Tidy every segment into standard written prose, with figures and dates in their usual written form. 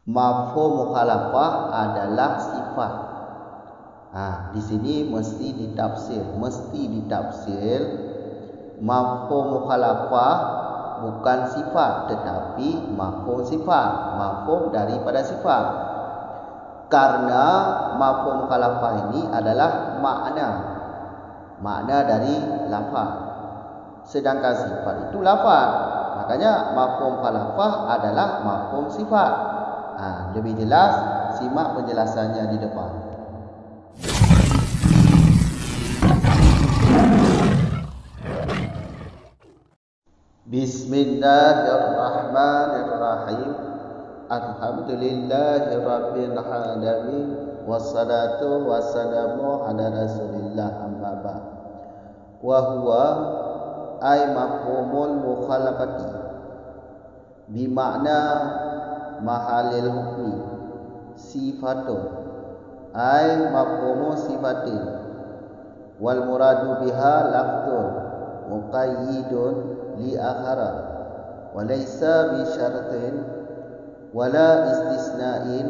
mafhum mukhalafah adalah sifat. Di sini mesti ditafsir mafhum mukhalafah bukan sifat tetapi mafhum sifat, mafhum daripada sifat. Karena mafhum mukhalafah ini adalah makna dari lafaz, sedangkan sifat itu lafaz. Makanya mafhum mukhalafah adalah mafhum sifat. Lebih jelas, simak penjelasannya di depan. Bismillahirrahmanirrahim. Alhamdulillahirabbil alamin wassalatu wassalamu ala Rasulillah amma ba'd. Wa huwa ay mafhumul mukhalafati bi makna mahalil hukmi sifatun ay mafhumu sifatin wal muradu biha lafdun muqayyidun li akhara wa laysa bi syartin wala istisna'in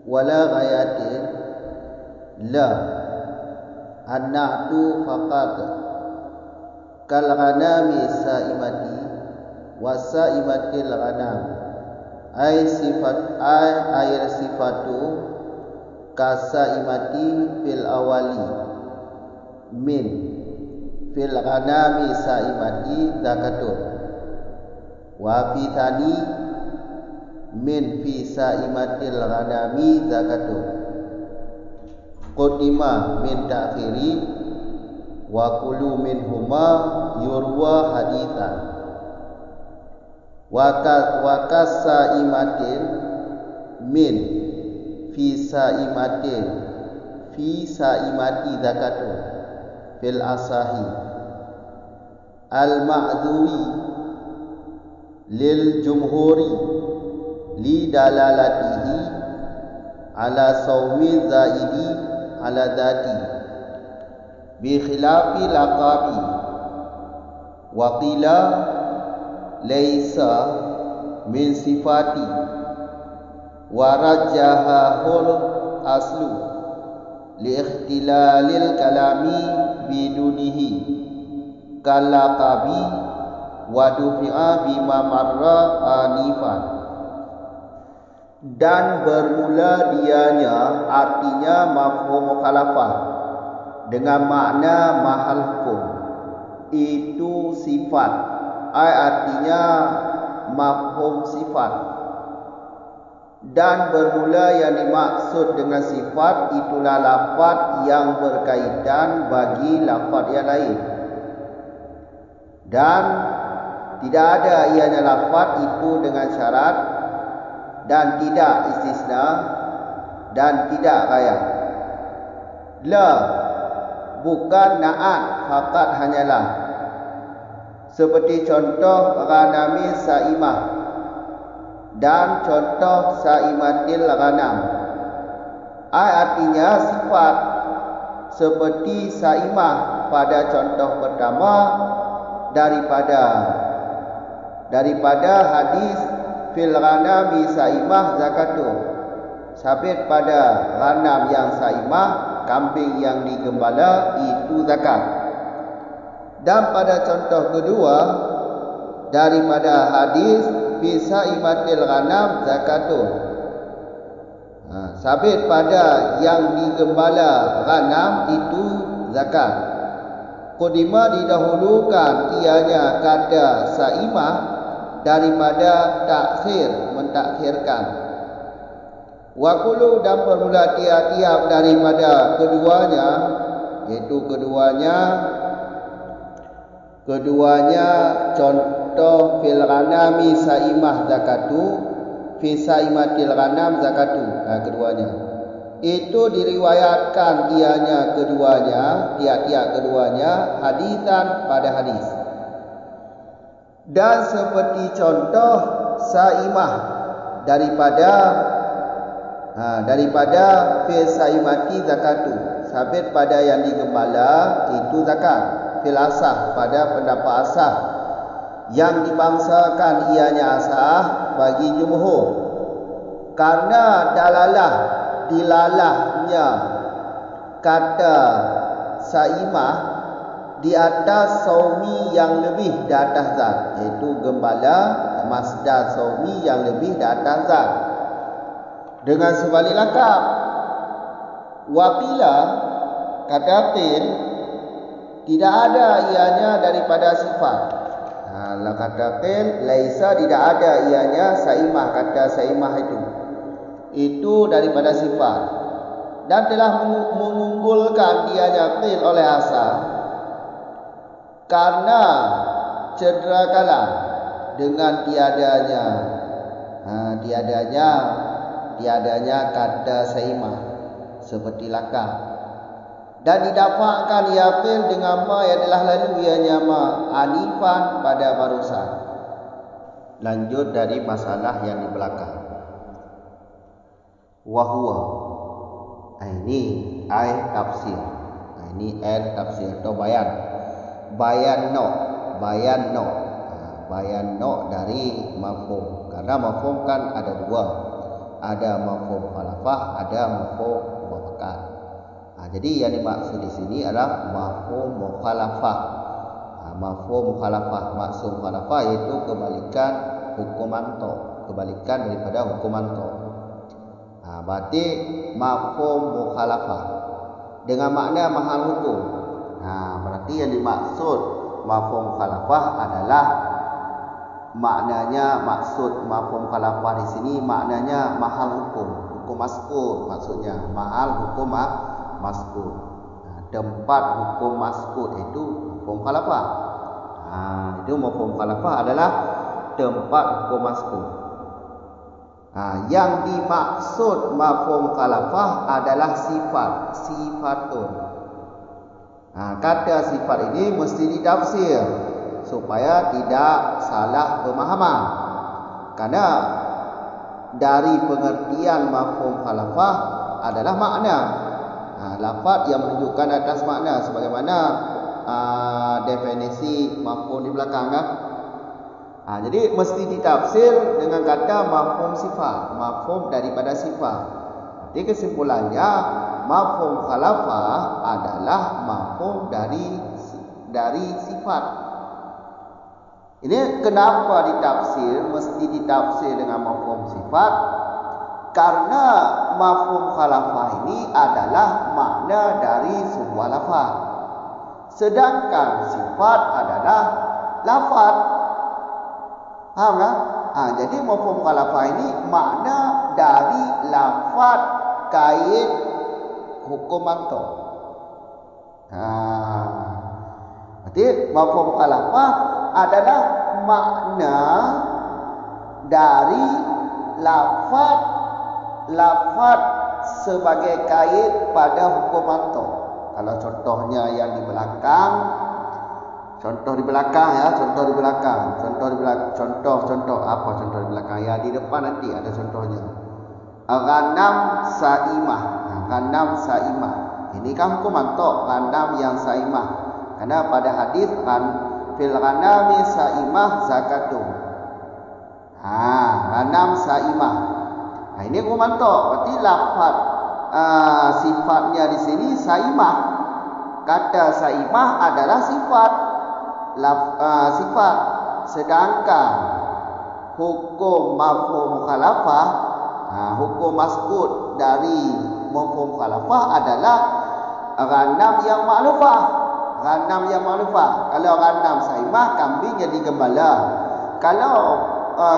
wala ghayatin la an-na'tu faqat kal ghanami sa'imati wa sa'imatil ghanam ay sifatu kasaimati fil awali min fil ghanami saimati zakatun wa fi thani min fi saimatil ghanami zakatun qudima min ta'khiri wa kullu minhuma yurwa hadithan wa kasaimatin min fi saimati zakatun fil asahi al ma'dhuwi lil jumhuri li dalalatihi ala sawmi zaidi ala dhati bi khilafi laqabi wa qila laysa min sifati wa rajahahul aslu li ikhtilalil kalami bidunihi kalaqabi wa dufi'a bima marra anifan. Dan bermula dianya artinya mafhum mukhalafah dengan makna mahal hukum itu sifat, artinya mafhum sifat. Dan bermula yang dimaksud dengan sifat itulah lafaz yang berkaitan bagi lafaz yang lain. Dan tidak ada ianya lafaz itu dengan syarat dan tidak istisna dan tidak ghayat. La bukan na'at, faqat hanyalah. Seperti contoh ghanami sa'imah dan contoh sa'imatil ghanam. Artinya sifat seperti sa'imah pada contoh pertama daripada hadis fil ghanami sa'imah zakatun, sabit pada ghanam yang sa'imah, kambing yang digembala itu zakat. Dan pada contoh kedua daripada hadis fi sa'imatil ghanam zakatun, sabit pada yang digembala ghanam itu zakat. Qudima didahulukan ianya kata sa'imah daripada takhir, mentakhirkan. Wa kullu dan bermula tiap-tiap daripada keduanya, iaitu keduanya contoh fil ghanami sa'imah zakatu, fi sa'imatil ghanam zakatu. Keduanya itu diriwayatkan ianya keduanya, tiap-tiap keduanya hadisan pada hadis. Dan seperti contoh sa'imah daripada fi sa'imati zakatu, sabit pada yang digembala itu zakat. Fil asah pada pendapat asah yang dibangsakan ianya asah bagi jumhur. karena dilalahnya kata saimah di atas saumi yang lebih di atas zat, iaitu gembala masdar saumi yang lebih di atas zat. Dengan sebalik lakab, waqila kata qil tidak ada ianya daripada sifat. Kalau kata qil laisa, tidak ada ianya saimah, kata saimah itu daripada sifat, dan telah mengunggulkan dianya qil oleh asal karena cedera kalam dengan tiadanya kata saimah seperti lakab, dan didafakkan yaqil dengan ma yang telah lalu ianya ma anifan pada barusan. Lanjut dari masalah yang di belakang. Wahwa, ini tafsir, ini tafsir atau bayan no dari mafhum, karena mafhum kan ada dua, ada mafhum khalafah, ada mafhum muwafaqah. Jadi yang dimaksud di sini adalah mafhum mukhalafah. Mafhum mukhalafah, maksud mukhalafah yaitu kebalikan hukuman to, kebalikan daripada hukuman to. Berarti mafhum mukhalafah dengan makna mahal hukum. Berarti yang dimaksud mafhum mukhalafah adalah maknanya, maksud mafhum mukhalafah di sini maknanya mahal hukum maskur, maksudnya mahal hukum maskur. Tempat hukum maskur itu mafhum mukhalafah. Itu mafhum mukhalafah adalah tempat hukum maskur. Yang dimaksud mafhum mukhalafah adalah sifatun. Kata sifat ini mesti ditafsir supaya tidak salah pemahaman, karena dari pengertian mafhum mukhalafah adalah makna, lafaz yang menunjukkan atas makna, sebagaimana definisi mafhum di belakang kan. Jadi mesti ditafsir dengan kata mafhum sifat, mafhum daripada sifat. Jadi kesimpulannya mafhum mukhalafah adalah mafhum dari sifat. Ini kenapa ditafsir, mesti ditafsir dengan mafhum sifat? Karena mafhum mukhalafah ini adalah makna dari sebuah lafaz, sedangkan sifat adalah lafaz. Faham tak? Jadi mafhum mukhalafah ini makna dari lafaz kait hukum mantu. Berarti mafhum mukhalafah adalah makna dari lafaz sebagai kait pada hukum mantu. Kalau contohnya yang di belakang, contoh di belakang. Contoh apa contoh di belakang? Ya di depan nanti ada contohnya. Ghanam saimah. Ini kan hukum mantu, ghanam yang saimah. Karena pada hadis fil ghanami saimah zakatun. Ghanam saimah. Ini hukum mantu. Berarti lafaz sifatnya di sini saimah. Kata saimah adalah sifat. Sedangkan hukum mafhum mukhalafah, hukum maskud dari mafhum mukhalafah adalah ghanam yang ma'lufah. Kalau ghanam saimah, kambing jadi gembala. Kalau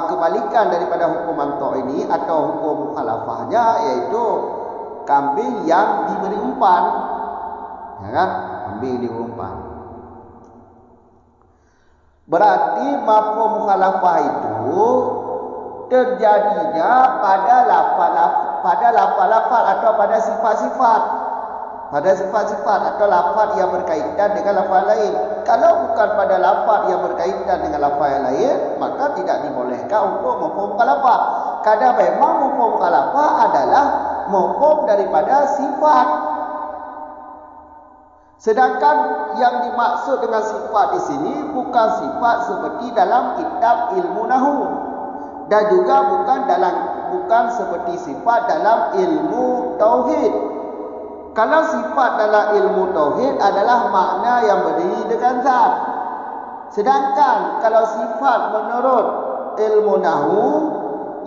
kebalikan daripada hukum mantu ini atau hukum mukhalafahnya, yaitu kambing yang diberi umpan, kambing diberi umpan. Berarti mafhum mukhalafah itu terjadinya pada lafaz-lafaz atau pada sifat-sifat. Atau lafaz yang berkaitan dengan lafaz lain. Kalau bukan pada lafaz yang berkaitan dengan lafaz yang lain, maka tidak dibolehkan untuk mafhum mukhalafah. Karena memang mafhum mukhalafah adalah mafhum daripada sifat. Sedangkan yang dimaksud dengan sifat di sini bukan sifat seperti dalam kitab ilmu nahwu, dan juga bukan bukan seperti sifat dalam ilmu tauhid. Kalau sifat dalam ilmu tauhid adalah makna yang berdiri dengan zat. Sedangkan kalau sifat menurut ilmu nahwu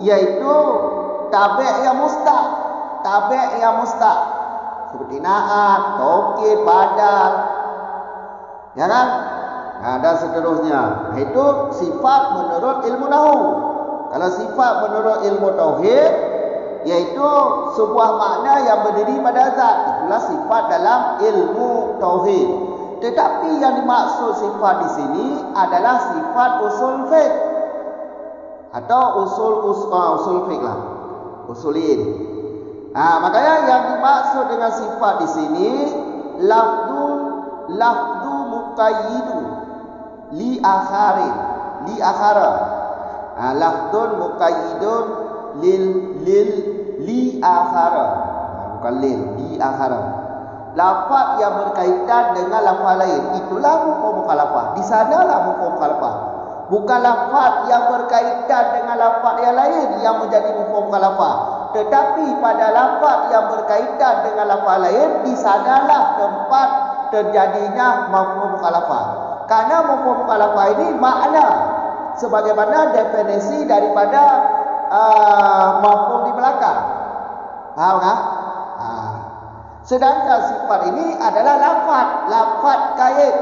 yaitu tabi' yang mustaq. Tabi' yang mustaq seperti na'at, taukid, badal, ya kan? Dan seterusnya. Itu sifat menurut ilmu nahwu. Kalau sifat menurut ilmu tauhid yaitu sebuah makna yang berdiri pada zat. Itulah sifat dalam ilmu tauhid. Tetapi yang dimaksud sifat di sini adalah sifat usul fiqh atau usul fiqh lah, usulin. Makanya yang dimaksud dengan sifat di sini lafdu muqayyidu li akhara. Lafdun muqayyidun li akhara. Bukan li akhara. Lafaz yang berkaitan dengan lafaz lain, itulah mafhum mukhalafah. Di sanalah mafhum mukhalafah. Bukan lafaz yang berkaitan dengan lafaz yang lain yang menjadi mafhum mukhalafah. Tetapi pada lafaz yang berkaitan dengan lafaz lain, di sanalah tempat terjadinya mafhum mukhalafah. Karena mafhum mukhalafah ini makna sebagaimana definisi daripada mafhum di belakang. Faham tak? Sedangkan sifat ini adalah lafaz kait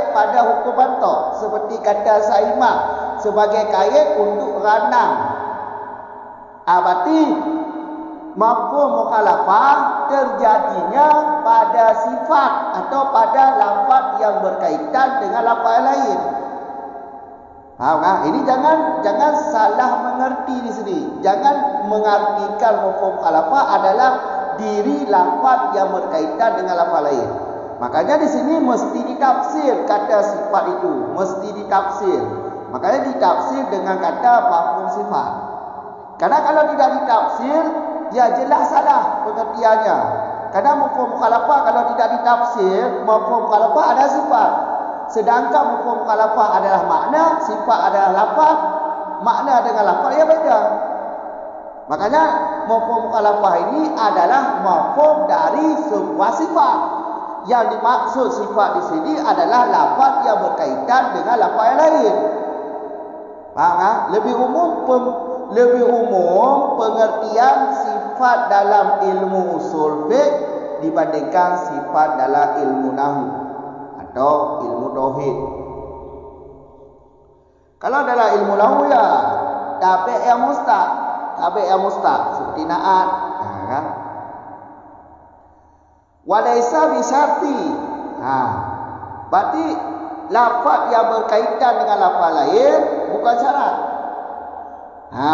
pada hukum bantok, seperti kata saimah sebagai kait untuk ranang. Berarti mafhum mukhalafah terjadinya pada sifat atau pada lafaz yang berkaitan dengan lafaz lain. Faham tak? Ini jangan salah mengerti di sini. Jangan mengartikan mafhum mukhalafah adalah diri lafaz yang berkaitan dengan lafaz lain. Makanya di sini mesti ditafsir kata sifat itu, mesti ditafsir. Makanya ditafsir dengan kata mafhum sifat. Karena kalau tidak ditafsir, ya jelas salah pengertiannya. Karena mafhum mukhalafah kalau tidak ditafsir, mafhum mukhalafah ada sifat. Sedangkan mafhum mukhalafah adalah makna, sifat adalah lafaz. Makna dengan lafaz ya beda. Makanya mafhum mukhalafah ini adalah mafhum dari sebuah sifat. Yang dimaksud sifat di sini adalah lafaz yang berkaitan dengan lafaz yang lain. Faham tak? Lebih umum pengertian sifat dalam ilmu usul fiqh dibandingkan sifat dalam ilmu nahwu atau ilmu tauhid. Kalau dalam ilmu nahwu ya tabi' yang mustaq seperti na'at, kan? Walaysa bisyarti. Berarti lafaz yang berkaitan dengan lafaz lain bukan syarat.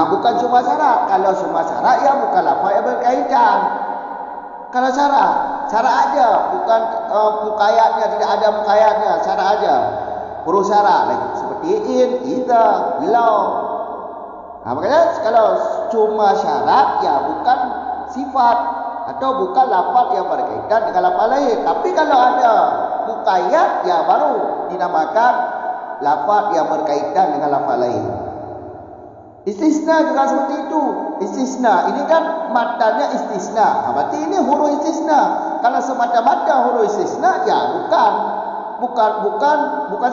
Bukan cuma syarat. Kalau cuma syarat ya bukan lafaz yang berkaitan. Kalau syarat aja, bukan muqayyadnya, tidak ada muqayyadnya, syarat aja. Huruf syarat lagi seperti in, idza, law. Makanya kalau cuma syarat ya bukan sifat atau bukan lafaz yang berkaitan dengan lafaz lain. Tapi kalau ada muqayyad ya baru dinamakan lafaz yang berkaitan dengan lafaz lain. Istisna juga seperti itu. Istisna ini kan matanya istisna. Berarti ini huruf istisna. Kalau semata-mata huruf istisna ya bukan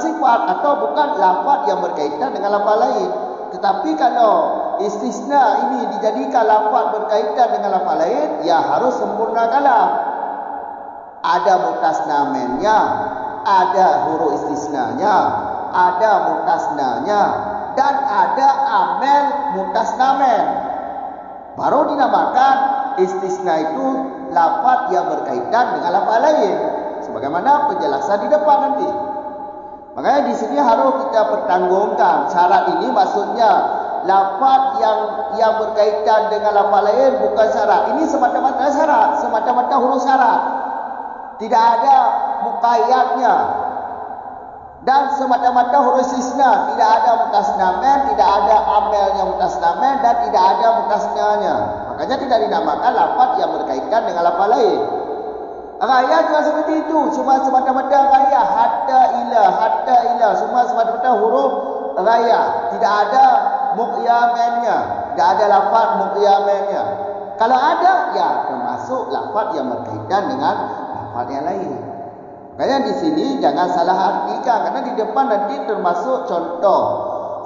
sifat atau bukan lafaz yang berkaitan dengan lafaz lain. Tetapi kalau istisna ini dijadikan lafaz berkaitan dengan lafaz lain, ya harus sempurna kalam. Ada mutasnamennya, ada huruf istisnanya, ada mutasnanya, dan ada amel mutasnamen. Baru dinamakan istisna itu lafaz yang berkaitan dengan lafaz lain. Sebagaimana penjelasan di depan nanti. Makanya di sini harus kita pertanggungkan syarat ini, maksudnya lafaz yang berkaitan dengan lafaz lain bukan syarat. Ini semata-mata syarat, semata-mata huruf syarat. Tidak ada muqayyadnya. Dan semata-mata huruf istisna, tidak ada mutasnamen, tidak ada amelnya mutasnamen, dan tidak ada mutasnanya. Makanya tidak dinamakan lafaz yang berkaitan dengan lafaz lain. Raya juga seperti itu, cuma semata-mata raya, hatta ilah, semua semata-mata huruf raya, tidak ada muqyamennya, tidak ada lafaz muqyamannya. Kalau ada, ya termasuk lafaz yang berkaitan dengan lafaz yang lain. Makanya di sini jangan salah artikan, karena di depan nanti termasuk contoh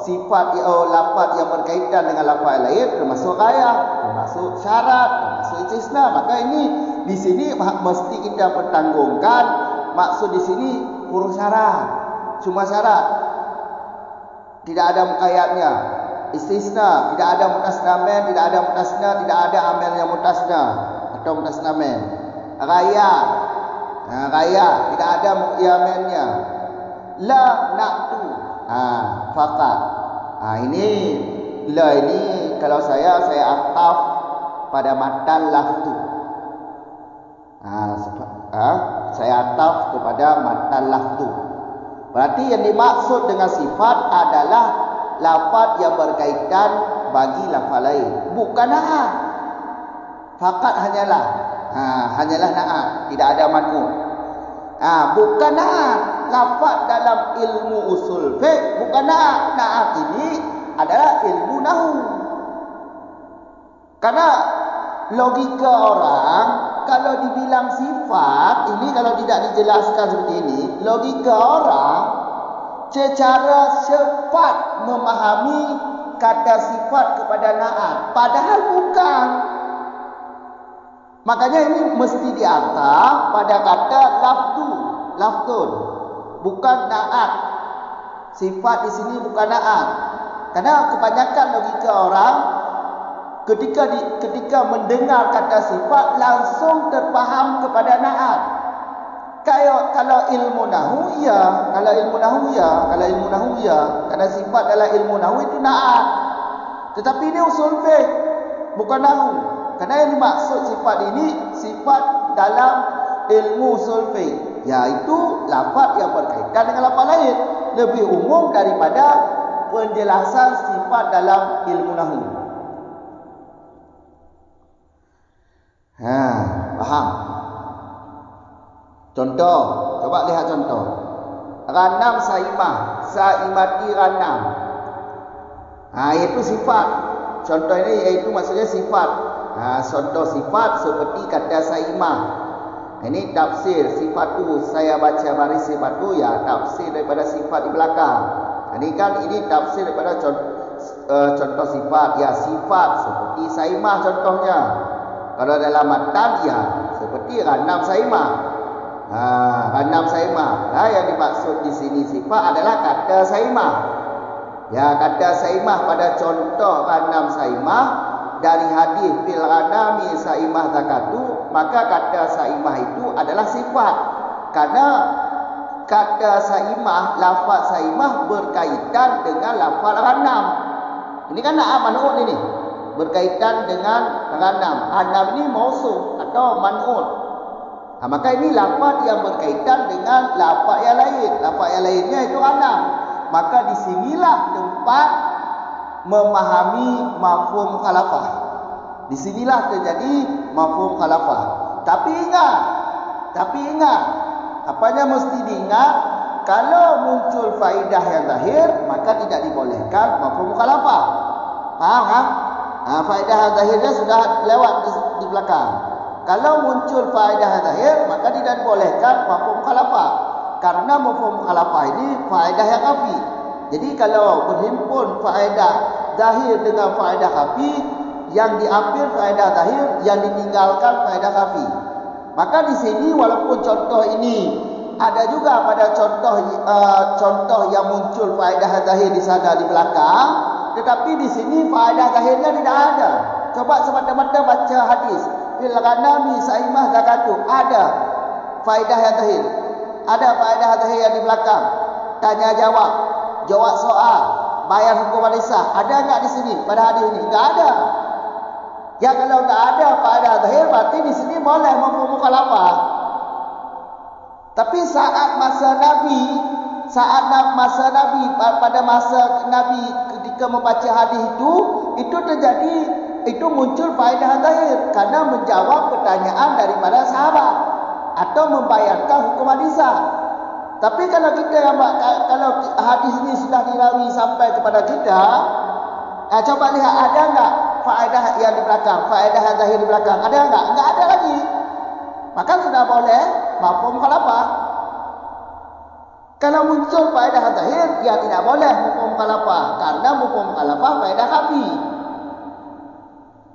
sifat lafaz yang berkaitan dengan lafaz yang lain, termasuk ghayah, termasuk syarat, termasuk istisna. Maka ini di sini mesti kita pertanggungkan. Maksud di sini huruf syarat, cuma syarat, tidak ada ayatnya. Istisna, tidak ada mutasna men, tidak ada mutasna, tidak ada amel yang mutasna atau mutasna men. Ghayah, ghayah, tidak ada muqyamennya. La na'tu, faqat. Ini la ini kalau saya ataf pada matan laftu. Saya ataf kepada matan laftu. Berarti yang dimaksud dengan sifat adalah lafaz yang berkaitan bagi lafaz lain, bukan na'at. Fakat hanyalah na'at, tidak ada man'ut. Bukan na'at. Lafaz dalam ilmu usul fiqh bukan na'at. Na'at ini adalah ilmu nahwu. Karena logika orang, kalau dibilang sifat, ini kalau tidak dijelaskan seperti ini, logika orang secara cepat memahami kata sifat kepada na'at, padahal bukan. Makanya ini mesti diataf pada kata laftun, bukan na'at. Sifat di sini bukan na'at. Karena kebanyakan logika orang ketika mendengar kata sifat langsung terfaham kepada na'at. Kalau ilmu nahwu ya, karena sifat dalam ilmu nahwu itu na'at. Tetapi ini usul fiqh, bukan nahwu. Karena yang dimaksud sifat ini sifat dalam ilmu usul fiqh, yaitu lafaz yang berkaitan dengan lafaz lain, lebih umum daripada penjelasan sifat dalam ilmu nahwu. Paham? Contoh, coba lihat contoh. Ranam saimah, saimati ranam. Itu sifat. Contoh ini yaitu maksudnya sifat. Contoh sifat seperti kata saimah. Ini tafsir sifatu, saya baca baris sifatu, ya tafsir daripada sifat di belakang. Ini tafsir daripada contoh sifat, ya sifat seperti saimah contohnya. Kalau dalam matan ya seperti ranam saimah. Ranam saimah. Yang dimaksud di sini sifat adalah kata saimah. Ya, kata saimah pada contoh ranam saimah dari hadis fil ghanami saimah zakatu, maka kata saimah itu adalah sifat. Karena kata saimah, lafaz saimah berkaitan dengan lafaz ghanam. Ini kan na'at man'ut ini. Berkaitan dengan ghanam. Ghanam ini mausuf atau man'ut. Maka ini lafaz yang berkaitan dengan lafaz yang lain. Lafaz yang lainnya itu ghanam. Maka disinilah tempat memahami mafhum mukhalafah. Disinilah terjadi mafhum mukhalafah. Tapi ingat, apanya mesti diingat? Kalau muncul faedah yang zahir, maka tidak dibolehkan mafhum mukhalafah. Faham kan? Faedah yang zahirnya sudah lewat di belakang. Kalau muncul faedah yang zahir, maka tidak dibolehkan mafhum mukhalafah. Karena mafhum mukhalafah ini faedah yang khafi. Jadi kalau berhimpun faedah zahir dengan faedah khafi, yang diambil faedah zahir, yang ditinggalkan faedah khafi. Maka di sini walaupun contoh ini ada juga pada contoh yang muncul faedah zahir di sana di belakang, tetapi di sini faedah zahirnya tidak ada. Coba semata-mata baca hadis fil ghanami saimah zakatu, ada faedah yang zahir. Ada faedah zahir yang di belakang. Tanya jawab soal, bayar hukum warisah. Ada enggak di sini pada hadis ini? Enggak ada. Ya kalau enggak ada faedah zahir, berarti di sini boleh mafhum mukhalafah. Tapi saat masa Nabi, pada masa Nabi ketika membaca hadis itu terjadi, itu muncul faedah zahir karena menjawab pertanyaan daripada sahabat atau membayarkan hukum warisah. Tapi kalau hadis ini sudah dirawi sampai kepada kita, Coba lihat ada enggak faedah yang di belakang, faedah zahir di belakang. Ada enggak? Enggak ada lagi. Maka sudah boleh mafhum mukhalafah. Kalau muncul faedah zahir, ya tidak boleh mafhum mukhalafah karena mafhum mukhalafah faedah khafi.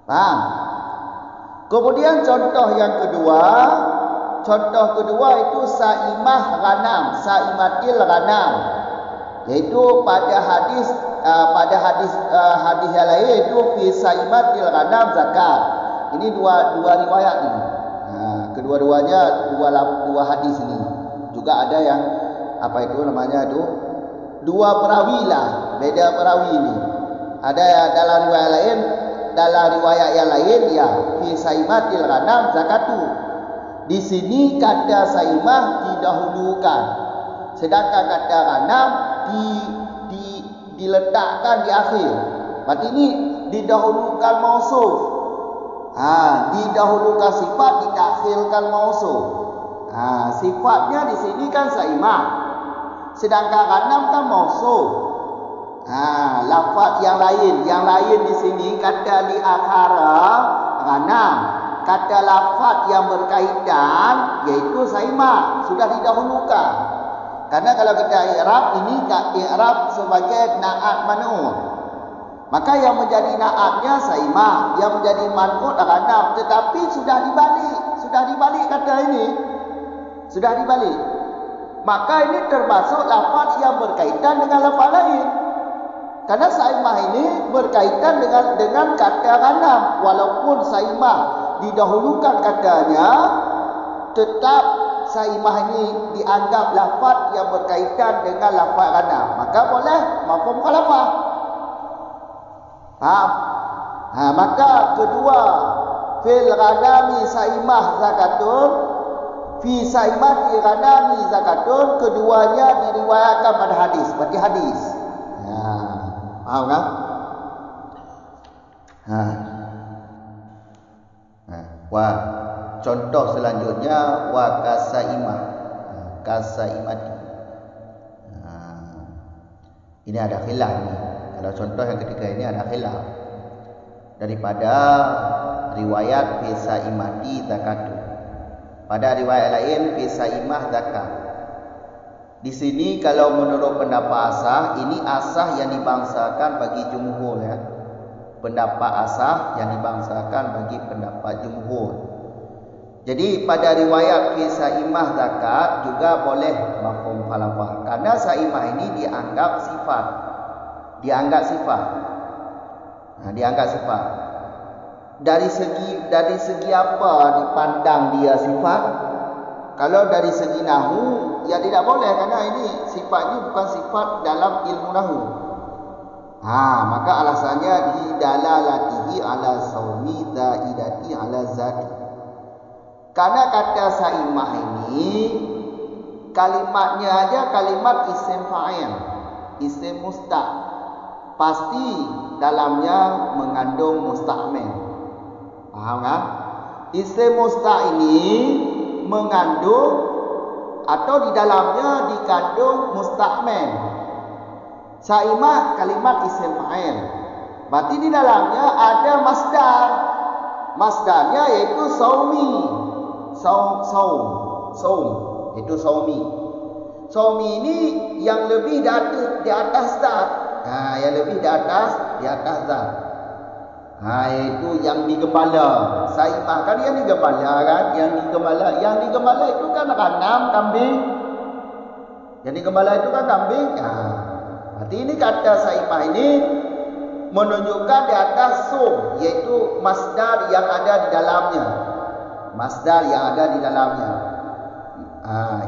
Paham? Kemudian contoh kedua itu saimah ghanam, saimatil ghanam. Yaitu pada hadis yang lain itu fi saimatil ghanam zakat. Ini dua riwayat ini. Kedua-duanya dua hadis ini. Juga ada yang dua perawi lah, beda perawi ini. Ada dalam riwayat yang lain ya fi saimatil ghanam zakatu. Di sini kata saimah didahulukan, sedangkan kata ghanam diletakkan di akhir. Berarti ini didahulukan mausuf. Didahulukan sifat, ditakhirkan mausuf. Sifatnya di sini kan saimah, sedangkan ghanam kan mausuf. Lafaz yang lain di sini kata li akhara ghanam, kata lafaz yang berkaitan yaitu saimah sudah didahulukan. Karena kalau kita i'rab ini i'rab sebagai na'at man'ut, maka yang menjadi na'atnya saimah, yang menjadi man'ut ghanam, tetapi sudah dibalik kata ini, sudah dibalik. Maka ini termasuk lafaz yang berkaitan dengan lafaz lain. Karena saimah ini berkaitan dengan kata ghanam. Walaupun saimah didahulukan katanya, tetap saimah ini dianggap lafaz yang berkaitan dengan lafaz ghanam. Maka boleh mafhum mukhalafah. Faham? Maka kedua, fil ghanami saimah zakatun, fi saimati ghanami zakatun, keduanya diriwayatkan pada hadis. Berarti hadis. Faham kan? Contoh selanjutnya wa kasaimah. Kasaimati. Ini ada khilaf ni. Kalau contoh yang ketiga ini ada khilaf. Daripada riwayat fi saimati zakatu. Pada riwayat lain fi saimah zakat. Di sini kalau menurut pendapat asah, ini asah yang dibangsakan bagi jumhur ya. Pendapat asah yang dibangsakan bagi pendapat jumhur. Jadi pada riwayat fi saimah zakat juga boleh mafhum mukhalafah karena saimah ini dianggap sifat. Dianggap sifat. Dari segi apa dipandang dia sifat? Kalau dari segi nahu, ya tidak boleh karena ini sifatnya bukan sifat dalam ilmu nahu. Maka alasannya di dalalatihi ala saumi zaidati ala zati. Karena kata saimah ini kalimatnya aja kalimat isim fa'il, isim mustaq. Pasti dalamnya mengandung musta'mil. Paham kan? Isim mustaq ini mengandung atau di dalamnya dikandung musta'mil. Saimah kalimat isim fa'il. Berarti di dalamnya ada masdar. Masdarnya yaitu saumi. Saum. Itu saumi. Saumi ini yang lebih di atas zat. Yang lebih di atas zat. Itu yang digembala. Saimah kan yang digembala kan, yang digembala itu kan ghanam, kambing. Yang digembala itu kan kambing. Berarti ini kata saimah ini menunjukkan di atas sum, yaitu masdar yang ada di dalamnya.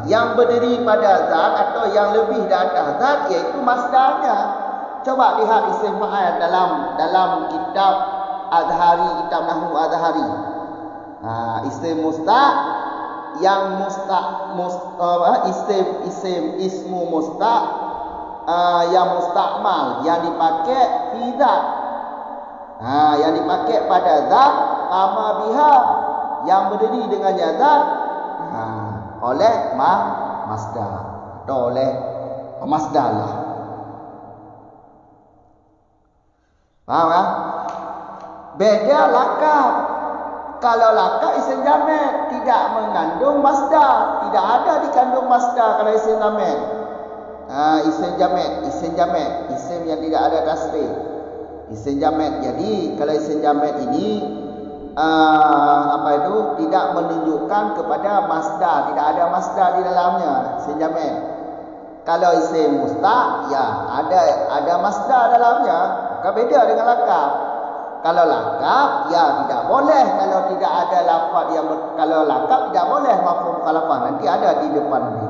Yang berdiri pada zat atau yang lebih di atas zat yaitu masdarnya. Coba lihat isim fa'il dalam kitab Azhari, kitab Nahwu Azhari. Isim mustaq yang ismu mustaq yang mustakmal yang dipakai fi zat. Yang dipakai pada zat qama biha, yang berdiri dengannya zat oleh masdar atau oleh masdar lah. Faham kan? Beda lakab. Kalau lakab isim jamak tidak mengandung masdar, tidak ada dikandung masdar kalau isim jamak. Isim jamak, isim yang tidak ada tasrif. Isim jamak. Jadi kalau isim jamak ini tidak menunjukkan kepada masdar, tidak ada masdar di dalamnya, isim jamak. Kalau isim mustaq, ya ada masdar dalamnya, maka beda dengan lakab. Kalau lakab, ya tidak boleh kalau tidak ada lafaz yang kalau lakab tidak boleh mafhum mukhalafah, nanti ada di depan ini.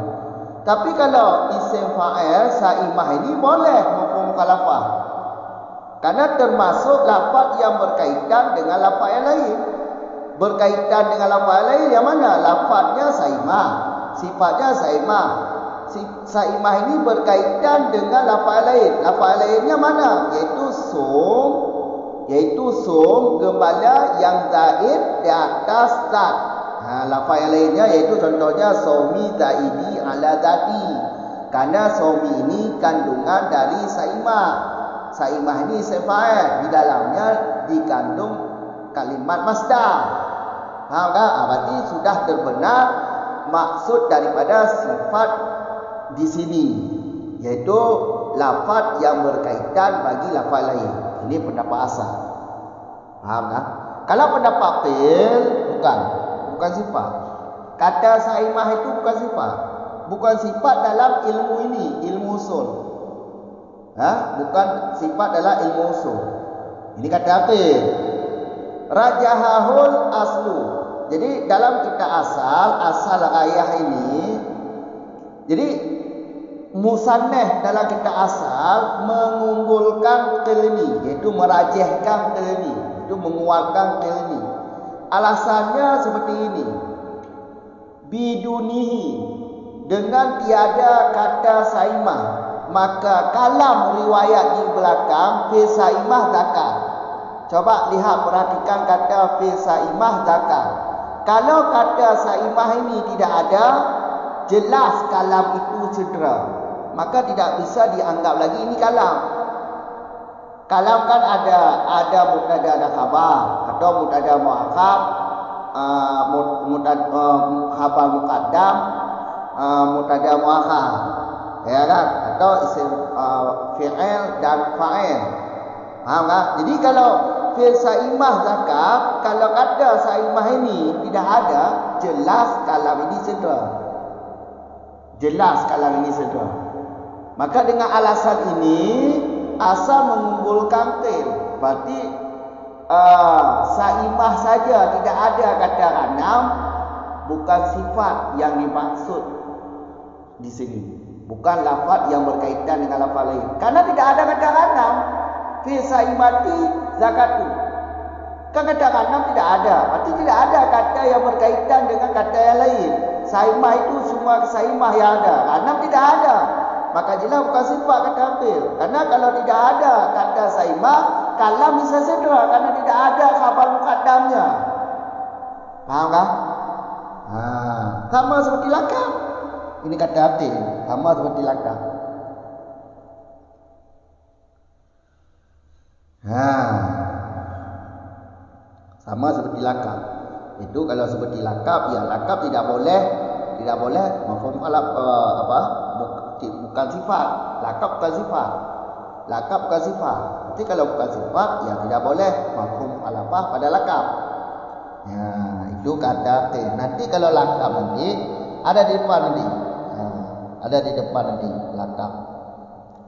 Tapi kalau isim fa'il saimah ini boleh mafhum mukhalafah. Karena termasuk lafaz yang berkaitan dengan lafaz yang lain. Berkaitan dengan lafaz yang lain yang mana? Lafaznya saimah, sifatnya saimah. Saimah ini berkaitan dengan lafaz lain. Lafaz lainnya mana? Yaitu sum gembala yang zaid di atas zat. Lafaz yang lainnya yaitu contohnya saumi zaidi ala zati. Karena saumi ini kandungan dari saimah. Saimah ini isim fa'il, di dalamnya dikandung kalimat masdar. Faham tak? Berarti sudah terbenar maksud daripada sifat di sini, yaitu lafaz yang berkaitan bagi lafaz lain. Ini pendapat asal. Faham tak? Kalau pendapat qil bukan sifat. Kata saimah itu bukan sifat. Bukan sifat dalam ilmu ini, ilmu usul. Bukan sifat dalam ilmu usul. Ini kata qil. Rajahahul aslu. Jadi dalam kitab asal ayah ini, jadi musannaf dalam kitab asal mengunggulkan qil ini, iaitu merajihkan qil ini, itu menguatkan qil ini. Alasannya seperti ini. Bidunihi, dengan tiada kata saimah, maka kalam riwayat di belakang fi saimah zakar. Coba lihat, perhatikan kata fi saimah zakar. Kalau kata saimah ini tidak ada, jelas kalam itu cedera, maka tidak bisa dianggap lagi ini kalam. Kalam kan ada mubtada dan khabar, atau mubtada muakhar, khabar muqaddam, mubtada muakhar, ya kan? Atau isim fi'il dan fa'il. Paham tak? Jadi kalau fi'il saimah zakat, kalau kata saimah ini tidak ada, jelas kalam ini cedera. Jelas kalam ini cedera. Maka dengan alasan ini asal mengunggulkan qil. Berarti saimah saja, tidak ada kata ghanam, bukan sifat yang dimaksud di sini. Bukan lafaz yang berkaitan dengan lafaz lain. Karena tidak ada kata ghanam. Fi saimati zakatu. Kan kata ghanam tidak ada. Berarti tidak ada kata yang berkaitan dengan kata yang lain. Saimah itu semua saimah yang ada. Ghanam tidak ada. Maka jelas bukan sifat kata qil. Karena kalau tidak ada kata saimah, kalam bisa cedera karena tidak ada khabar muqaddamnya. Faham tak? Sama seperti lakab. Ini kata qil, sama seperti lakab. Sama seperti lakab. Itu kalau seperti lakab, ya lakab tidak boleh mafhum bukan sifat. Lakab bukan sifat. Lakab bukan sifat. Jadi kalau bukan sifat, ya tidak boleh mafhum mukhalafah pada lakab. Ya, itu kata qil. Nanti kalau lakab nanti ada di depan nanti. Ada di depan nanti lakab.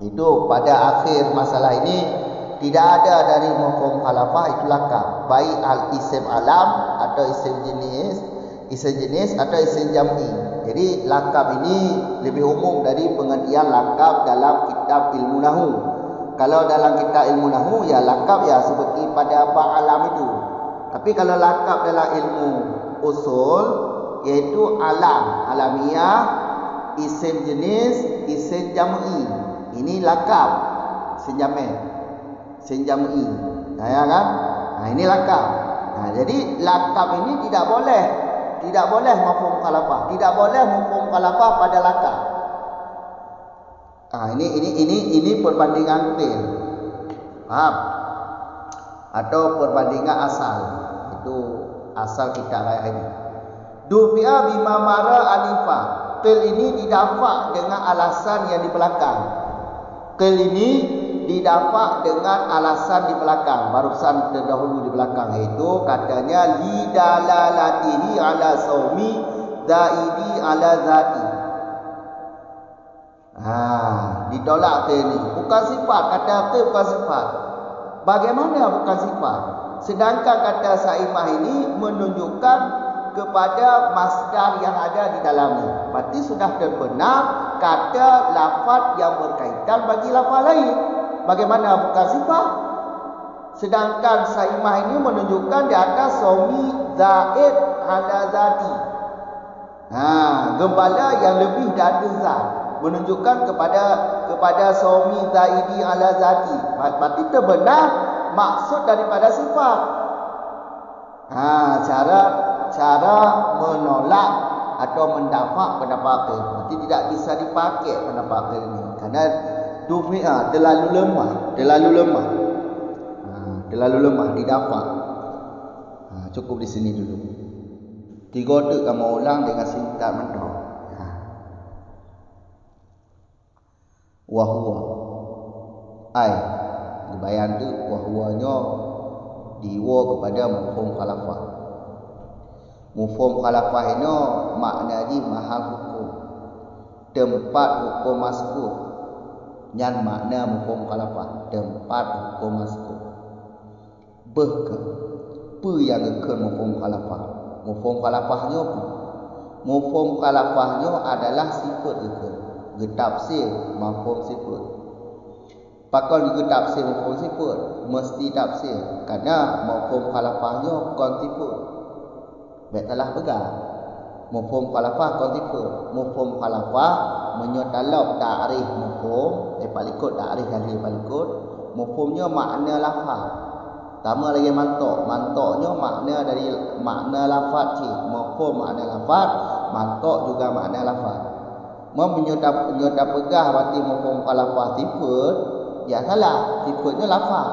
Itu pada akhir masalah ini tidak ada dari mafhum mukhalafah, itu lakab. Baik al-isim alam atau isim jenis atau isim jam'i. Jadi lakab ini lebih umum dari pengertian lakab dalam kitab ilmu nahwu. Kalau dalam kitab ilmu nahwu, ya lakab ya seperti pada alam itu. Tapi kalau lakab dalam ilmu usul, yaitu alam, alamiah, isim jenis, isim jam'i. Ini lakab, isim jam'i. Ya kan? Ini lakab. Jadi lakab ini tidak boleh mafhum mukhalafah, tidak boleh mafhum mukhalafah pada lakab. Ini perbandingan qil. Paham? atau perbandingan asal. Itu asal kita ayat ini. Dufi'a bima mara anifa. Qil ini didapat dengan alasan yang di belakang. Qil ini didapat dengan alasan di belakang. Barusan terdahulu di belakang, iaitu katanya lidalalatihi ala saumi zaidi ala zati. Ditolak qil ini. Bukan sifat, kata qil bukan sifat. Bagaimana bukan sifat? Sedangkan kata saimah ini menunjukkan kepada masdar yang ada di dalamnya. Berarti sudah terbenam kata lafaz yang berkaitan bagi lafaz lain. Bagaimana bukan sifat? Sedangkan saimah ini menunjukkan di atas somi zaid ala zati. Gembala yang lebih dari zat, menunjukkan kepada somi zaidi ala zati. Berarti terbenam maksud daripada sifat. Cara menolak atau mendapat pendapat qil. Berarti tidak bisa dipakai pendapat qil ini kerana dufi'a terlalu lemah didapat. Cukup di sini dulu. 3 detik kamu ulang dengan singkat mentah. Wa huwa ai bayan tu wa huwanya diwa kepada mafhum khalafah. Mafhum khalafah ini maknanya mahal hukum, tempat hukum mazkur. Nyan makna mafhum khalafah, tempat hukum mazkur. Apa yang akan mafhum khalafah? Mafhum khalafahnya apa? Mafhum khalafahnya adalah sifat itu. Getafsir mafhum sifat. Pakal juga tafsir mafhum sifat, mesti tafsir kerana mafhum khalafahnya kontifut. Baik telah pegang. Mafhum khalafah kontifut. Mafhum khalafah menyotalab ta'rif mafhum, palikut ta'rif kali palikut. Mafhumnya makna lafaz. Sama lagi mantok. Mantoknya makna dari makna lafaz cik. Mafhum makna lafaz, mantok juga makna lafaz. Menyodap pegah berarti mafhum khalafah sifat. Ya salah, sifatnya lafaz.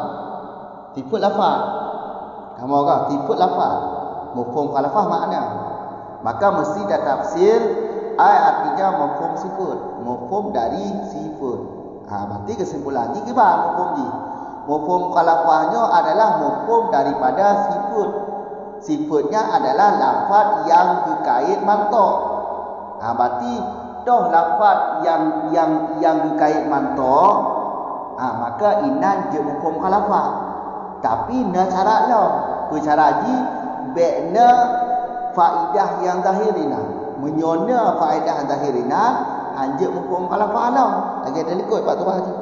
Sifat lafaz. Kamu kan sifat lafaz. Mafhum khalafah makna. Maka mesti dah tafsir artinya mafhum sifat. Mafhum dari sifat. Berarti kesimpulannya ke bang mafhum ni. Mafhum khalafahnya adalah mafhum daripada sifat. Sifatnya adalah lafaz yang berkait mantok. Berarti toh lafaz yang berkait mantok, maka inan je mafhum khalafah. Tapi na syarat lah. Persyarat ji bekna faedah yang zahirina. Menyona faedah zahirina anjek mafhum khalafah lah. Lagi ada likut Pak Tuah je.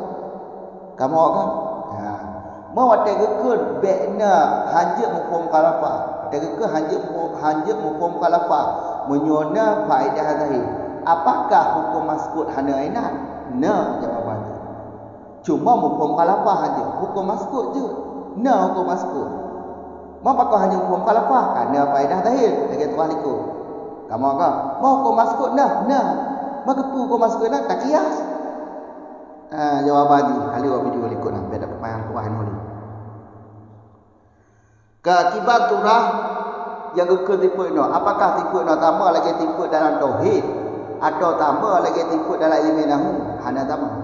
Kamu kan? Mau ada gekun bekna anjek mafhum khalafah. Ada gekun anjek mafhum khalafah. Menyona faedah zahir. Apakah hukum maskut hana inan? Na jawapannya. Cuma mafhum khalafah saja. Hukum maskut je. Na hukum maskut. Apakah hanya hukum khalafah? Kerana faedah zahir. Lagi tuan ikut. Kamu kan? Mau hukum maskut nah. Maka hukum maskut nah tak kias. Jawapan ni. Kali buat video ikut lah. Biar dapat payang tuan ni. Keakibat turah yang ke tipu ini. Apakah tipu ini tambah lagi tipu dalam tauhid? Atau tambah lagi tipu dalam ilmu nahu? Hana tambah.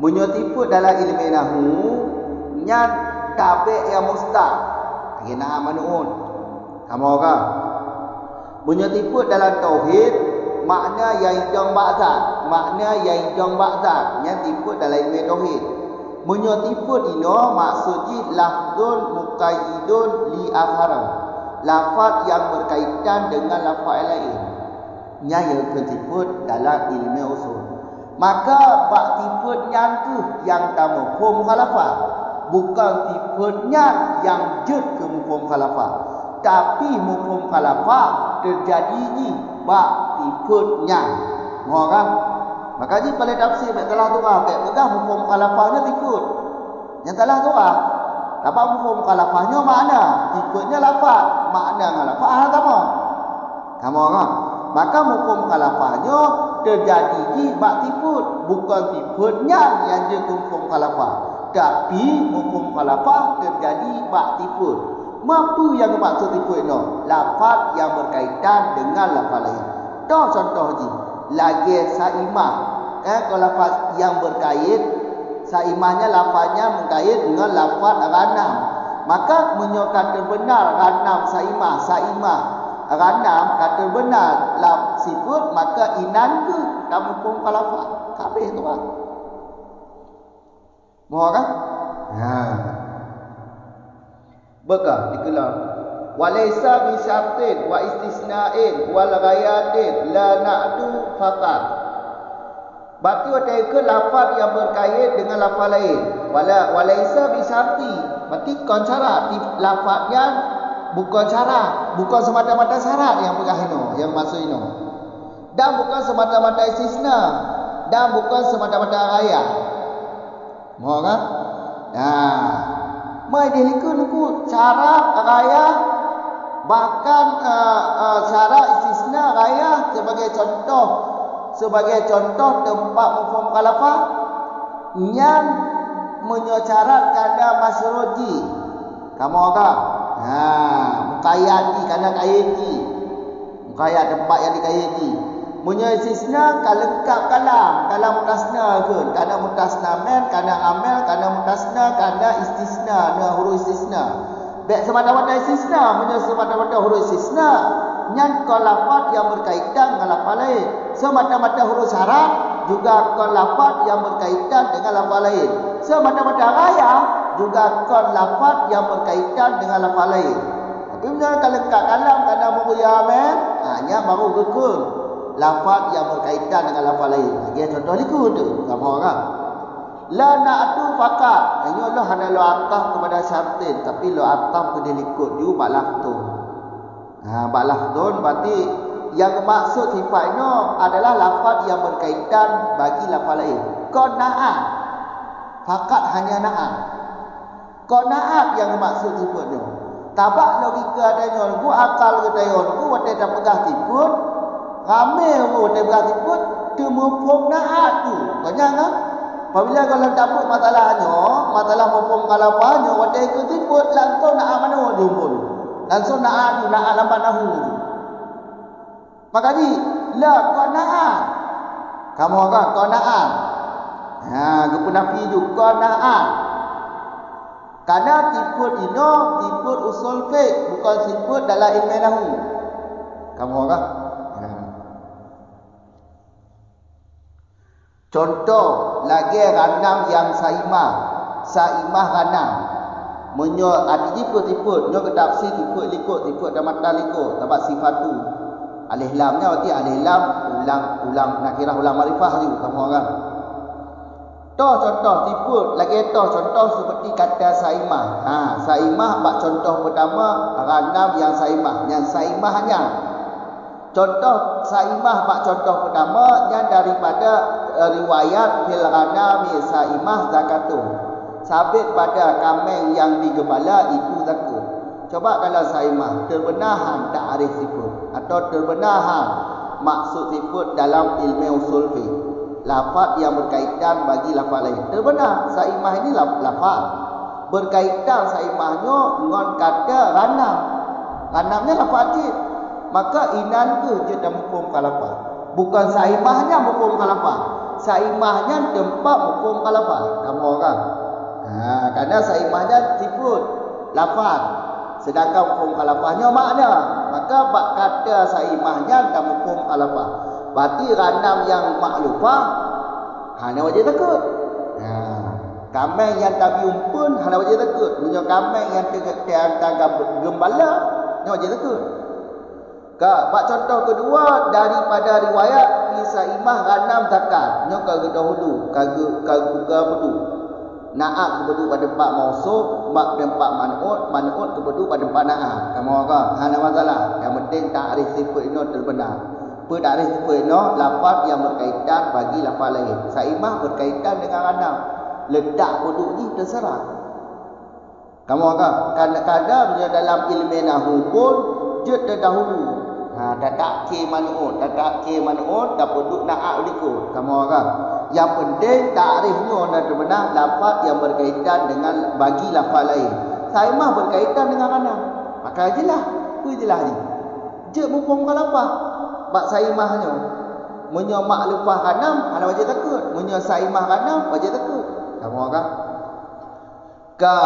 Menyetipu dalam ilmu nahu nyat tabi' yang mustaq. Kena manuun. Kamu kan? Menyetipu dalam tauhid makna yang hidang ba'zat. Makna yang hidang ba'zat. Yang tipu dalam ilmu tauhid. Menyetipu dino maksudnya lafzun muqayyidun li akharan. Lafaz yang berkaitan dengan lafaz lain. Yang disebut dalam ilmu usul. Maka bak tiputnya tu yang tak mafhum khalafah. Bukan tiputnya yang jut ke mafhum khalafah. Tapi mafhum khalafah terjadi ni bak tiputnya. Mahu kan? Maka ji pada tafsir baik telah tu ah, baik pegang mafhum khalafahnya tiput. Yang telah tu ah. Dapat mafhum khalafahnya makna, tiputnya lafaz, makna lafaz sama. Kamu kan? Maka mafhum khalafahnya terjadi di bak tiput, bukan tiputnya yang dia mafhum khalafah. Tapi mafhum khalafah terjadi bak tipu. Apa yang maksud tipu itu? Lafaz yang berkaitan dengan lafaz lain. Contoh haji. Lagi saimah. Kalau lafaz yang berkait, saimahnya lafaznya berkait dengan lafaz ghanam. Maka menyokata benar ghanam saimah, saimah ghanam kata benar sifat, maka inan ke kamu pun khalafah. Habis tu kan. Mohon kan? Bekah dikelar. Walaysa bi syartin wa istisna'in wal ghayatin la na'du faqat. Berarti ada lafaz yang berkait dengan lafaz lain. Walaysa bi syarti. Berarti kon syarat lafaznya bukan syarat, bukan semata-mata syarat yang pegah ini, yang masuk ini. Dan bukan semata-mata istisna, dan bukan semata-mata raya. Mohon kan? Mai diliku syarat raya, bahkan syarat istisna raya sebagai contoh tempat mafhum khalafah yang menyyaratkan masruji. Kamu kan? Mukayati kana kayati. Mukayat tempat yang dikayati. Menyisisna kalengkap kalam mutasna ke, kana mutasna men, kana amel, kana mutasna, kana istisna, huruf istisna. Baik semata-mata istisna, semata-mata huruf istisna, yang lafaz yang berkaitan dengan lafaz lain. Semata-mata huruf syarat juga lafaz yang berkaitan dengan lafaz lain. Semata-mata raya juga lafaz yang berkaitan dengan lafaz lain. Tapi misalnya kalau kalam kana muyamen, hanya baru gekul lafaz yang berkaitan dengan lafaz lain. Lagi contoh liku tu, sama orang. La na'tu faqat. Ini Allah hanya lo ataf kepada syartin, tapi lo ataf ke dilikut juga bak laftun. Bak laftun berarti yang maksud sifat itu adalah lafaz yang berkaitan bagi lafaz lain. Qanaat. Faqat hanya na'at. Qanaat yang maksud sifat itu. Tabak logika adanya ku akal kedayon ku wate dak pegah tiput. Ramai wate pegah tiput temupung na'at tu. Banyak kan? Apabila kalau dapat masalahnya, masalah mafhum khalafahnya wate ke tiput langsung na'at mana jumpul. Langsung na'at lambat nahu tu. Maka ni la qanaat. Kamu kan qanaat. Kepenafi tu qanaat. Karena tiput ini tiput usul fiqh, bukan tiput dalam ilmu nahwu. Kamu orang? Contoh lagi ghanam yang saimah ghanam. Menyo ada tiput nyo ke tafsir tiput likut dan mata likut tabat sifatu. Alif lamnya berarti alif lam ulang nakirah ulang makrifah tu kamu orang. Contoh tiput lagi contoh seperti kata saimah. Saimah bak contoh pertama ghanam yang saimahnya. Contoh saimah bak contoh pertama yang daripada riwayat fil ghanam saimah zakatun. Sabit pada kambing yang digembala itu zakat. Coba kalau saimah terbenahan ta'rif sifat atau terbenahan maksud sifat dalam ilmu usul fiqh. Lafaz yang berkaitan bagi lafaz lain. Terbenar saimah ini lafaz berkaitan saimahnya dengan kata ghanam. Ghanamnya lafaz ajib. Maka inan ke je mafhum khalafah. Bukan saimahnya mafhum khalafah. Saimahnya tempat mafhum khalafah. Kamu orang. Karena saimahnya sifat lafaz. Sedangkan mafhum khalafahnya makna. Maka bak kata saimahnya dan mafhum khalafah. Berarti ghanam yang maklufah hanya wajib takut. Kambing yang tak biumpun hanya wajib takut. Punya kambing yang tengah gembala hanya wajib takut. Bak contoh kedua daripada riwayat saimah ghanam zakat. Nya ka dahulu ka bedu. Na'at kebedu pada tempat mausuf, mak tempat man'ut kebedu pada tempat na'at. Kamu orang hanya masalah. Yang penting ta'rif sifat ini terbenar. Ta'rif sifat ini lafaz yang berkaitan bagi lafaz lain. Saimah berkaitan dengan ghanam. Letak bedu ni terserah. Kamu orang kadang-kadang dalam ilmu nahwu pun dia terdahulu. Tak ke man'ut, tak bedu na'at likut. Kamu orang Yang penting takrifnya dan terbenar lafaz yang berkaitan dengan bagi lafaz lain. Saimah berkaitan dengan ghanam. Maka jelah, apa jelah ni? Je mufhum khalafah. Bak saimahnya. Munyo maklufah ghanam, ana wajib takut. Munyo saimah ghanam, wajib takut. Kamu kan? Ka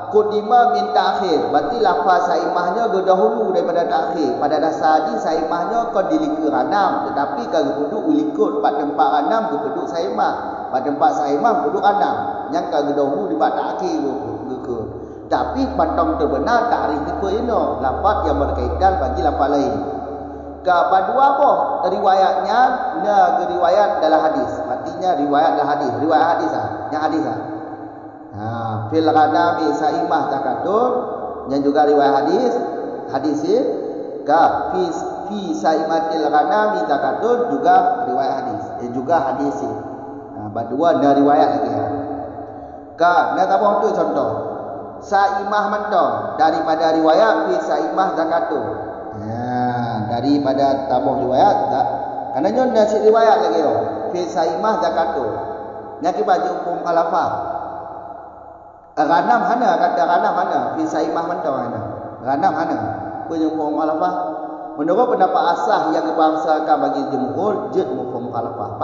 qudima min ta'khir. Berarti lafaz saimahnya dahulu daripada ta'khir. Pada dasar ni saimahnya kau dilika ghanam, tetapi kalau duduk ulikut pada tempat ghanam duduk saimah. Pada tempat saimah duduk ghanam. Yang kalau dahulu di bab ta'khir ke. Tapi patang terbenar takrif tipe ini lafaz yang berkaitan bagi lafaz lain. Kedua apa? Riwayatnya riwayat dalam hadis. Artinya riwayat dalam hadis. Riwayat hadis yang hadis fil ghanami saimah takatur, yang juga riwayat hadis fi saimatil ghanami takatur, juga riwayat hadis. Juga hadis. Berdua ada riwayat lagi. Nak apa tu contoh? Saimah mentong daripada riwayat fi saimah zakatur. Daripada tabuh riwayat tak. Karena nyon nasi riwayat lagi tu. Fi saimah zakatur. Nak baju hukum khalafah. Ghanam hana, kata ghanam hana, fi saimah mentong hana. Ghanam hana. Punya hukum khalafah. Menurut pendapat asah yang dibangsakan bagi jumhur, jid hukum khalafah.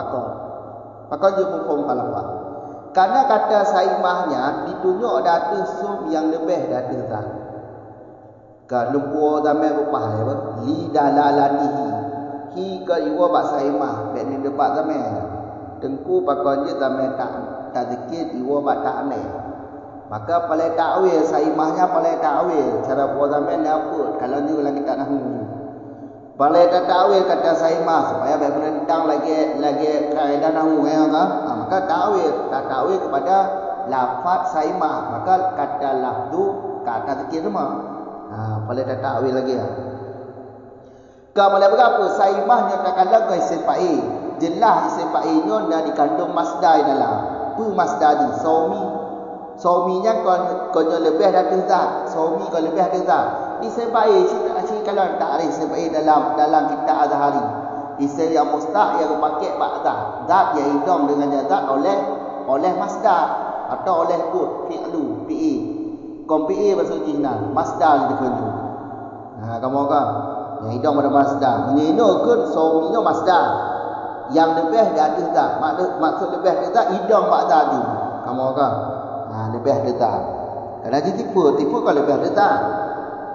Pakon jid hukum khalafah. Karena kata saimahnya ditunjuk datu sum yang lebih datu tak. Ka lumpur zaman rupah apa? Li dalalanihi. Hi ka iwa bak saimah, bek ni debat zaman. Tengku pakon je zaman tak zikir iwa bak tak aneh. Maka palai takwil saimahnya palai takwil. Cara buat zaman ni apa? Kalau ni ulang kita nahu. Palai takwil kata saimah supaya bek menentang lagi kaedah nahu maka takwil kepada lafaz saimah, maka kata lafzu kata zikir semua. Palai takwil lagi Palai berapa saimahnya terkadang ke isim fa'il. Jelas isim fa'ilnya dah dikandung masdar dalam. Apa masdar ni? Sauminya konyo lebih dari zat. Saumi kau lebih dari zat. Isim fa'il si kalau takrif isim fa'il dalam kitab Azhari. Isim yang mustaq yang dipakai ba'dzat. Zat yang idgham dengan jazat oleh masdar atau oleh kod fi'lu fi'i. Kom fi'i bahasa original, masdar ditunjuk. Kamu kan? Yang idgham pada masdar. Menino kun sauminya masdar. Yang lebih dari zat. Maksud lebih dari zat idgham ba'dzat tu. Kamu kan? Lebih detak. Kalau tipu kau lebih detak.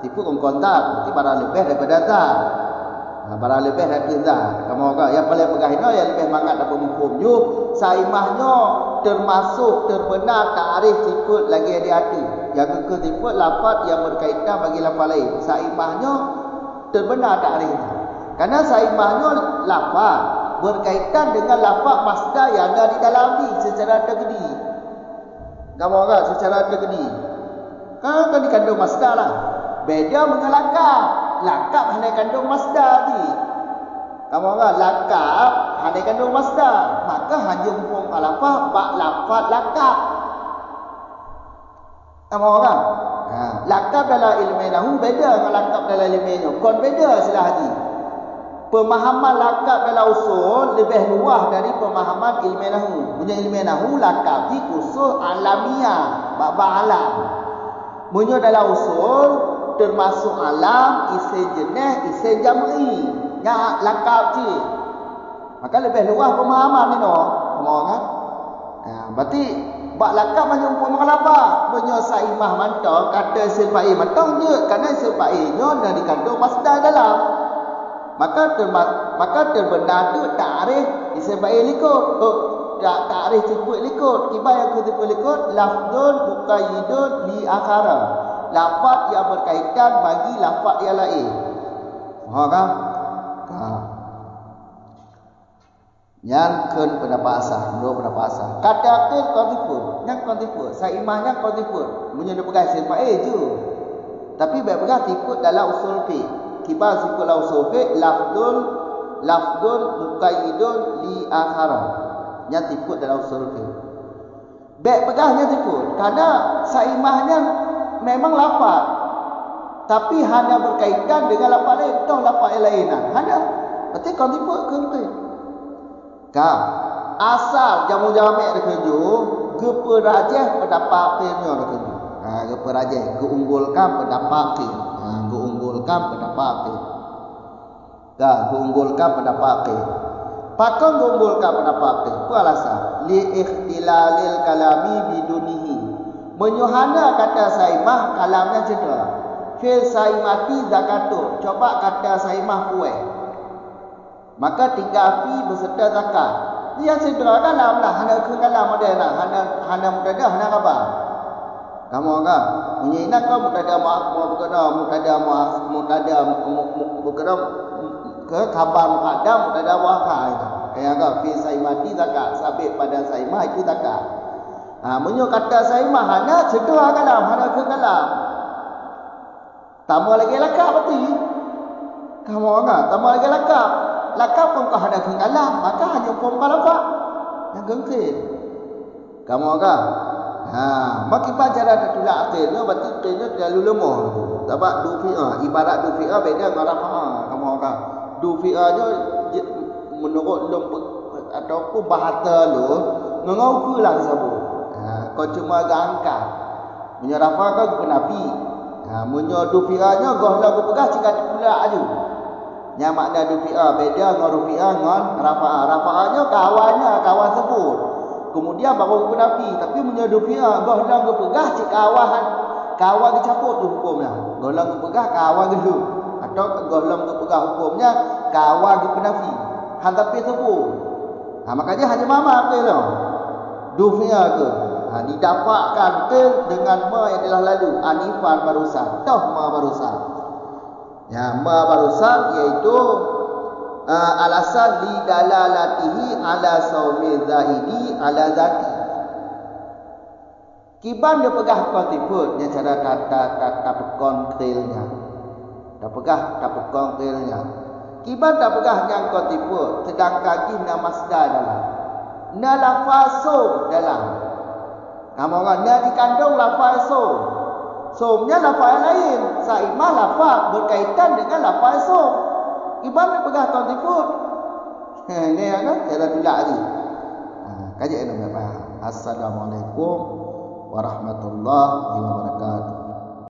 Tipu kau kontak, nanti barang lebih daripada zat. Barang lebih daripada zat. Kamu kau yang paling pegahino yang lebih mangat dapat hukumnya, saimahnya termasuk terbenar takrif sifat lagi ada hati. Yang ke sifat lafaz yang berkaitan bagi lafaz lain. Saimahnya terbenar takrif. Karena saimahnya lafaz berkaitan dengan lafaz masdar yang ada di dalam ni secara tergedi. Kamu agak secara tergedi. Kan dikandung masdar lah. Beda dengan lakab. Lakab hanya kandung masdar ni. Kamu agak lakab hanya kandung masdar. Maka hanya hukum khalafah bak lafaz lakab. Kamu agak. Lakab dalam ilmu nahu beda dengan lakab dalam ilmu. Kon beda silah haji. Pemahaman lakab dalam usul lebih luas dari pemahaman ilmu nahu. Punya ilmu nahu lakab di khusus alamiah, bab alam. Punya dalam usul termasuk alam, isim jenis, isim jam'i. Ya lakab je. Maka lebih luas pemahaman ni semua kan. Berarti bab lakab hanya umpama khalafah. Punya saimah mantong kata isim fa'il mantong je kerana isim fa'ilnya dah dikandung masdar dalam. Maka terbenar tu takrif isim fa'il ikut. Takrif sifat ikut. Kibar yang sifat ikut lafzun muqayyidun li akhara. Lafaz yang berkaitan bagi lafaz yang lain. Kan? Yang pendapat asah, menurut pendapat asah. Kata akil kontifun, yang kontifun. Saimahnya kontifun. Menyebut pegang isim fa'il je. Tapi berpegang sifat dalam usul fiqh. Kibar sifat dalam usul fiqh lafzun muqayyidun li akhara. Yang sifat dalam usul fiqh. Baik pegahnya sifat. Karena saimahnya memang lafaz. Tapi hanya berkaitan dengan lafaz lain. Toh lafaz yang lain. Hanya. Berarti kontifun kontifun. asal jamu jamek terkeju geperajah pendapat akhirnya terkeju. Geperajah keunggulkan pendapat akhir. Geunggulkan pendapat akhir. Geunggulkan pendapat akhir. Pakon geunggulkan pendapat akhir. Itu alasan li ikhtilalil kalami bidunihi. Menyuhana kata saimah kalamnya cedera. Fil saimati zakatu. Coba kata saimah kueh. Maka 3 fi berserta zakat. Dia cedera kalam lah. Hana ke kalam ada lah. Hana mudadah, hana khabar. Kamu kan? Menyinak kau mudadah mudadah ke khabar muqaddam mudadah waqai. Ya kan? Fi saimati zakat. Sabit pada saimah itu zakat. Menyo kata saimah hana cedera kalam, hana ke kalam. Tambah lagi lakap berarti. Kamu kan? Tambah lagi lakap. Lakap pun kau hana ke kalam, maka hanya form kalafah yang gengkit. Kamu kan? Maki pacara tertulak akhirnya berarti akhirnya terlalu lemah. Sebab dufi'ah, ibarat dufi'ah beda dengan rafa'ah. Kamu kan? Dufi'ahnya menurut lum ataupun bahasa lu ngau lah sebut. Kau cuma angkat. Menyerafah kau ke Nabi. Menyo dufi'ahnya kau lagu pegah jika tertulak aju. Yang makna dufi'ah beda dengan rufi'ah dengan rafa'ah. Rafa'ahnya kawan sebut. Kemudian baru ke Nabi. Tapi menyo dufi'ah kau lagu pegah jika kawan kecaput tu hukumnya. Kau lagu pegah kawan dulu. Atau kau lagu pegah hukumnya kawan ke Nabi. Tapi sebut. Makanya hanya mama apa tu? Dufi'ah tu. Didapatkan ke dengan ma yang telah lalu. Anifan barusan. Ma barusan. Ma barusan iaitu alasan li dalalatihi ala saumi zaidi ala zati. Kiban dia pegah kontifut yang cara tak konkrilnya. Tak pegah konkrilnya. Kiban tak pegah yang kontifut sedangkan gina masdar dalam. Na lafazum dalam. Kamu orang dia dikandung lafaz som. Somnya lafaz lain. Saimah lafaz berkaitan dengan lafaz som. Ibarat pegah kontifut. Ini kan cara tulak ni. Kajian nak faham. Assalamualaikum warahmatullahi wabarakatuh.